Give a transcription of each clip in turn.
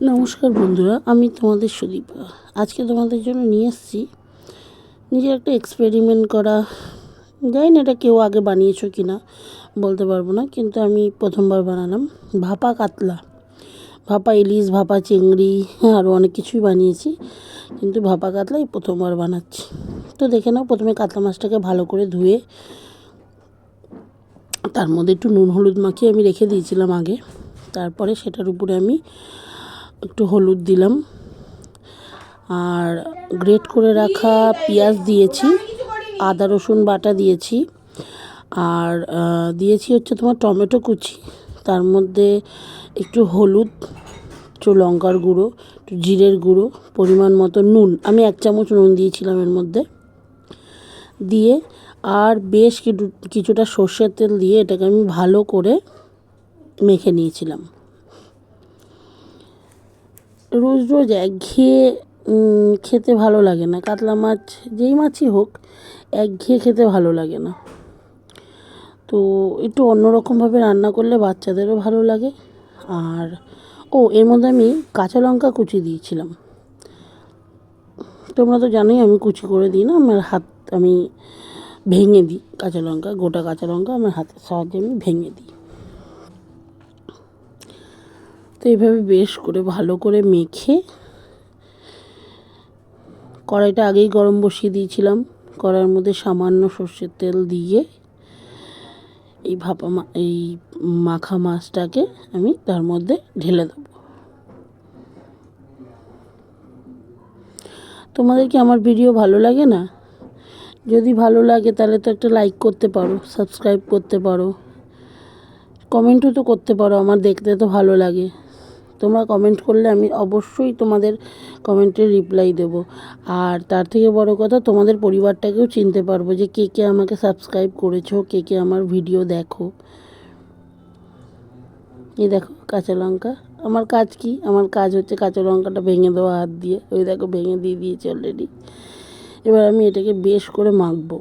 নমস্কার বন্ধুরা, আমি তোমাদের সুদীপা। আজকে তোমাদের জন্য নিয়ে এসেছি নিজের একটা এক্সপেরিমেন্ট করা। জানি না এটা কেউ আগে বানিয়েছো কি না, বলতে পারবো না, কিন্তু আমি প্রথমবার বানালাম ভাপা কাতলা, ভাপা ইলিশ, ভাপা চিংড়ি, আরও অনেক কিছুই বানিয়েছি, কিন্তু ভাপা কাতলা এই প্রথমবার বানাচ্ছি। তো দেখে নাও, প্রথমে কাতলা মাছটাকে ভালো করে ধুয়ে তার মধ্যে একটু নুন হলুদ মাখিয়ে আমি রেখে দিয়েছিলাম আগে। তারপরে সেটার উপরে আমি একটু হলুদ দিলাম, আর গ্রেট করে রাখা পেঁয়াজ দিয়েছি, আদা রসুন বাটা দিয়েছি, আর দিয়েছি হচ্ছে তোমার টমেটো কুচি, তার মধ্যে একটু হলুদ, একটু লঙ্কার গুঁড়ো, একটু জিরের গুঁড়ো, পরিমাণ মতো নুন, আমি 1 চামচ নুন দিয়েছিলাম এর মধ্যে দিয়ে, আর বেশ কিছুটা সর্ষের তেল দিয়ে এটাকে আমি ভালো করে মেখে নিয়েছিলাম। রোজ রোজ একঘেয়ে খেতে ভালো লাগে না, কাতলা মাছ যেই মাছই হোক একঘেয়ে খেতে ভালো লাগে না। তো একটু অন্যরকমভাবে রান্না করলে বাচ্চাদেরও ভালো লাগে। আর এর মধ্যে আমি কাঁচা লঙ্কা কুচি দিয়েছিলাম। তোমরা তো জানোই আমি কুচি করে দিই না, আমি ভেঙে দিই কাঁচা লঙ্কা, গোটা কাঁচা লঙ্কা আমার হাতের সাহায্যে আমি ভেঙে দিই। তো এইভাবে বেশ করে ভালো করে মেখে কড়াইটা আগেই গরম বসিয়ে দিয়েছিলাম, কড়াইয়ের মধ্যে সামান্য সর্ষের তেল দিয়ে এই মাখা মাছটাকে আমি তার মধ্যে ঢেলে দেবো। তোমাদের কি আমার ভিডিও ভালো লাগে না? যদি ভালো লাগে তাহলে তো একটা লাইক করতে পারো, সাবস্ক্রাইব করতে পারো, কমেন্টও তো করতে পারো, আমার দেখতে তো ভালো লাগে। তোমরা কমেন্ট করলে আমি অবশ্যই তোমাদের কমেন্টের রিপ্লাই দেব। আর তার থেকে বড় কথা, তোমাদের পরিবারটাকেও চিনতে পারবো যে কে কে আমাকে সাবস্ক্রাইব করেছো, কে কে আমার ভিডিও দেখো। এই দেখো কাঁচা লঙ্কা, আমার কাজ কি? আমার কাজ হচ্ছে কাঁচা লঙ্কাটা ভেঙে দেওয়া হাত দিয়ে। ওই দেখো ভেঙে দিয়ে দিয়েছি অলরেডি। এবার আমি এটাকে বেশ করে মাখবো।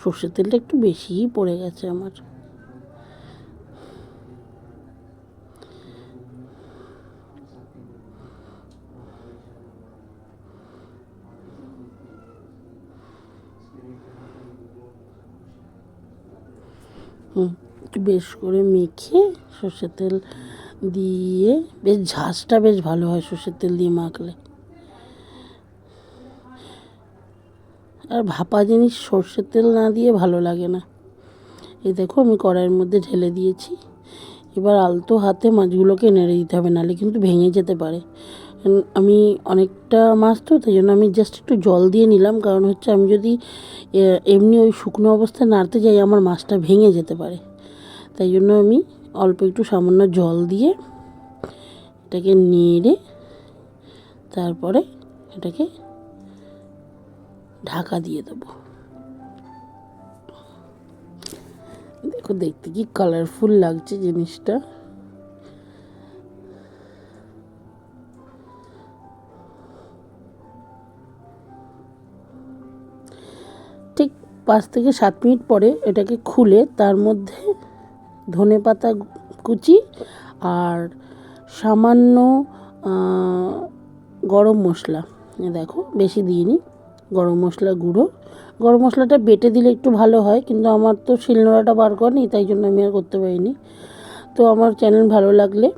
সর্ষের তেলটা একটু বেশিই পড়ে গেছে আমার। একটু বেশ করে মেখে সর্ষের তেল দিয়ে, বেশ ঝাঁঝটা বেশ ভালো হয় সর্ষের তেল দিয়ে মাখলে। আর ভাপা জিনিস সর্ষের তেল না দিয়ে ভালো লাগে না। এই দেখো আমি কড়াইয়ের মধ্যে ঢেলে দিয়েছি। এবার আলতো হাতে মাছগুলোকে নেড়ে দিতে হবে, নাহলে কিন্তু ভেঙে যেতে পারে। আমি অনেকটা মাছ তো, তাই জন্য আমি জাস্ট একটু জল দিয়ে নিলাম, কারণ হচ্ছে আমি যদি এমনি ওই শুকনো অবস্থায় নাড়তে যাই আমার মাছটা ভেঙে যেতে পারে। তাই জন্য আমি অল্প একটু সামান্য জল দিয়ে এটাকে নেড়ে তারপরে এটাকে ঢাকা দিয়ে দেবো। দেখো দেখতে কি কালারফুল লাগছে জিনিসটা। ঠিক 5 থেকে 7 মিনিট পরে এটাকে খুলে তার মধ্যে ধনেপাতা কুচি আর সামান্য গরম মশলা, দেখো বেশি দিইনি, গরম মশলা গুঁড়ো। গরম মশলাটা বেটে দিলে একটু ভালো হয়, কিন্তু আমার তো শিলনোড়াটা বার করেনি, তাই জন্য আমি আর করতে পারিনি। তো আমার চ্যানেল ভালো লাগলে